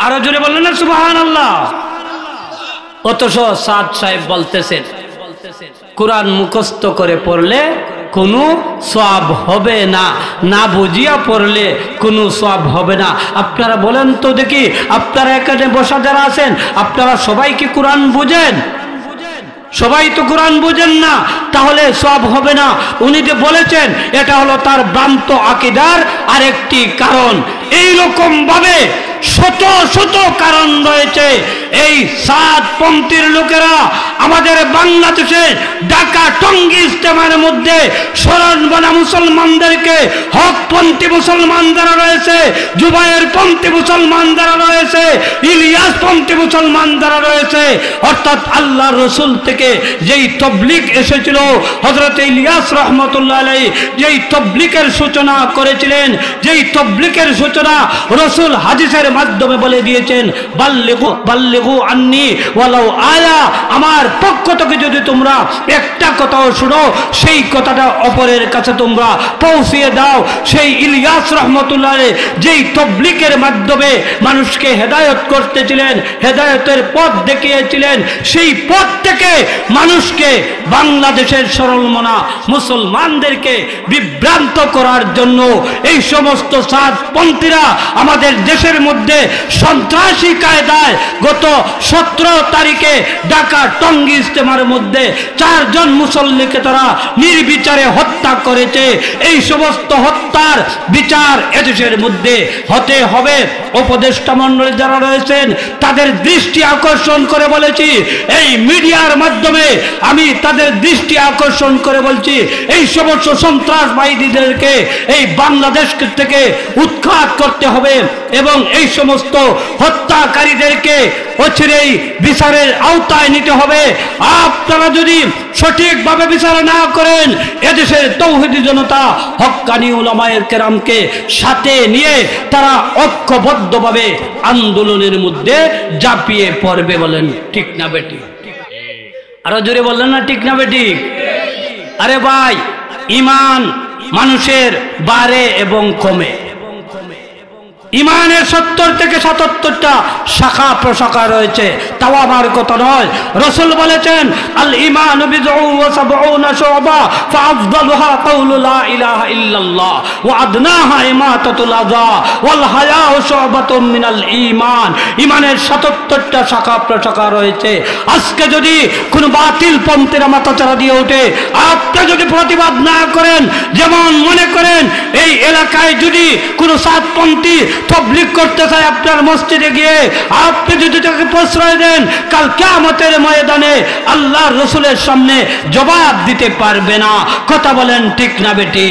আরো জোরে বললেন না সুবহানাল্লাহ? অথচ সাদ সাহেব বলতেছেন কোরআন মুখস্থ করে পড়লে কোনো সওয়াব হবে না, না বুঝিয়া পড়লে কোনো সওয়াব হবে না। আপনারা বলেন তো দেখি, আপনারা এখানে বসা যারা আছেন আপনারা সবাই কি কোরআন বুঝেন? সবাই তো কোরআন বুঝেন না, তাহলে সওয়াব হবে না। উনি যে বলেছেন এটা হলো তার ভ্রান্ত আকীদার আরেকটি কারণ। এই রকম ভাবে শত শত কারণ রয়েছে। এই সাতপন্থীর লোকেরা আমাদের বাংলাদেশে ঢাকা টঙ্গী ইজতেমার মধ্যে শরণবনা মুসলমানদেরকে হকপন্থী মুসলমান যারা রয়েছে, জুবায়ের পন্থী মুসলমান যারা রয়েছে, ইলিয়াস পন্থী মুসলমান যারা রয়েছে, অর্থাৎ আল্লাহর রাসূল থেকে যেই তাবলীগ এসেছিল, হযরত ইলিয়াস রাহমাতুল্লাহ আলাইহি যেই তাবলীগের সূচনা করেছিলেন, যেই তাবলীগের সূচনা বিবেচনা রাসূল হাদিসের মাধ্যমে বলে দিয়েছেন, বাল্লিগু আন্নি ওয়ালাউ আয়া, আমার পক্ষ থেকে যদি তোমরা একটা কথাও শুনো সেই কথাটা অপরের কাছে তোমরা পৌঁছিয়ে দাও। সেই ইলিয়াস রহমতুল্লাহ যেই তবলিগের মাধ্যমে মানুষকে হেদায়েত করতেছিলেন, হেদায়েতের পথ দেখিয়েছিলেন, সেই পথ থেকে মানুষকে বাংলাদেশের সরলমনা মুসলমানদেরকে বিভ্রান্ত করার জন্য এই সমস্ত সাতপন্থীরা আমাদের দেশের মধ্যে সন্ত্রাসী কায়দায় গত 17 তারিখে ঢাকা টঙ্গী ইজতেমার মধ্যে 4 জন মুসল্লিকে তারা নির্বিচারে হত্যা করেছে। এই সমস্ত হত্যার বিচার এদেশের মধ্যে হতে হবে। উপদেষ্টা মণ্ডলী যারা রয়েছেন তাদের দৃষ্টি আকর্ষণ করে বলেছি, এই মিডিয়ার মাধ্যমে আমি তাদের দৃষ্টি আকর্ষণ করে বলছি, এই সমস্ত সন্ত্রাসবাদীদেরকে এই বাংলাদেশ থেকে উৎখাত করতে হবে এবং এই সমস্ত হত্যাকারীদেরকে অচিরেই বিচারের আওতায় নিতে হবে। আপনারা যদি সঠিকভাবে বিচার না করেন, এদেশের তৌহিদি জনতা হক্কানি উলামায়ে কেরামকে সাথে নিয়ে তারা ঐক্যবদ্ধভাবে আন্দোলনের মধ্যে ঝাঁপিয়ে পড়বে। বলেন ঠিক না বেটি? আরো জোরে বললেন না ঠিক না বেটি? আরে ভাই, ঈমান মানুষের বাড়ে এবং কমে। ঈমানের 70 থেকে 77টা শাখা প্রশাখা রয়েছে, তাও আমার কথা নয়। রাসূল বলেছেন, আল ঈমানু বিদ'উ ওয়া সাবউনা শু'বা ফাআফদালুহা কাউলু লা ইলাহা ইল্লাল্লাহ ওয়া আদনাহা ইমাতাতুল আযা ওয়াল হায়াউ শু'বাতুম মিনাল ঈমান। ঈমানের 77টা শাখা প্রশাখা রয়েছে। আজকে যদি কোনো বাতিল পন্থীরা মাথাচাড়া দিয়ে ওঠে, আপনি যদি প্রতিবাদ না করেন, যেমন মনে করেন এই এলাকায় যদি কোনো সাতপন্থী তবলিগ করতে চায় আপনার মসজিদে গিয়ে, আপনি যদি তাকে প্রশ্রয় দেন, কাল কিয়ামতের ময়দানে আল্লাহর রাসূলের সামনে জবাব দিতে পারবে না। কথা বলেন ঠিক না বেটি?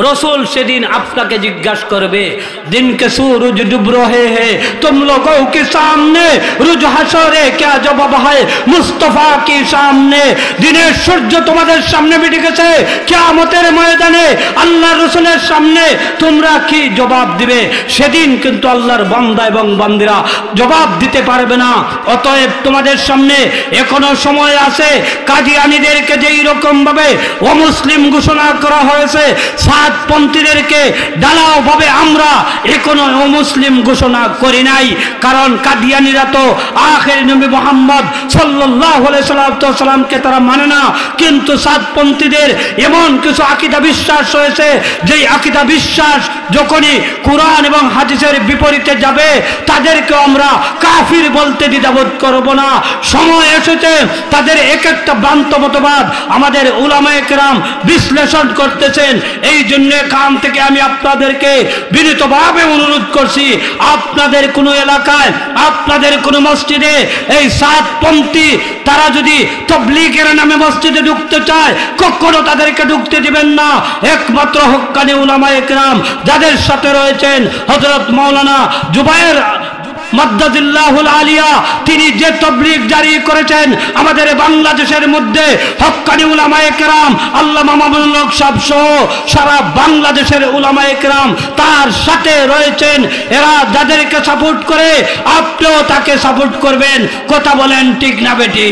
रसूल से दिन आपका जिज्ञासा करबे, दिन के सूरज डूब रहे हैं तुम लोगों के सामने, रुज हशरे क्या जवाब है मुस्तफा के सामने। दिनेर सूर्य तुम्हारे सामने मिटे गेছে, কিয়ামতের ময়দানে আল্লাহর রাসূলের সামনে তোমরা কি জবাব দিবে? সেদিন কিন্তু আল্লাহর বান্দা এবং বান্দিরা জবাব দিতে পারবে না। অতএব তোমাদের সামনে এখনো সময় আছে। কাদিয়ানীদেরকে যেই রকম ভাবে অমুসলিম ঘোষণা করা হয়েছে, সাতপন্থীদেরকে ঢালাও ভাবে আমরা এখনো অমুসলিম ঘোষণা করি নাই। কারণ কাদিয়ানীরা তো আখির নবী মুহাম্মদ সাল্লাল্লাহু আলাইহি সাল্লামকে তারা মানে না, কিন্তু সাতপন্থীদের এমন কিছু আকীদা বিশ্বাস রয়েছে, যেই আকীদা বিশ্বাস যখনই কোরআন এবং হাদিসের বিপরীতে যাবে তাদেরকে আমরা কাফির বলতে দ্বিধাবোধ করব না। সময় এসেছে তাদের এক একটা ভ্রান্ত মতবাদ আমাদের উলামায়ে কেরাম বিশ্লেষণ করতেছেন। এই জন্য কান থেকে আমি আপনাদেরকে বিনীতভাবে অনুরোধ করছি, আপনাদের কোনো এলাকায়, আপনাদের কোনো মসজিদে এই সাতপন্থী তারা যদি তাবলীগের নামে মসজিদে ঢুকতে চায়, কখনো তাদেরকে ঢুকতে দিবেন না। একমাত্র হক্কানি উলামায়ে কেরাম যাদের সাথে রয়েছেন হযরত মাওলানা জুবায়ের মাদ্দাদিল্লাহুল আলিয়া, তিনি যে তাবলীগ জারি করেছেন আমাদের বাংলাদেশের মধ্যে, হক্কানি উলামায়ে কেরাম আল্লামা মামুনুল হক সাহেব সহ সারা বাংলাদেশের উলামায়ে কেরাম তার সাথে রয়েছেন। এরা যাদেরকে সাপোর্ট করে আপনিও তাকে সাপোর্ট করবেন। কথা বলেন ঠিক না বেটি?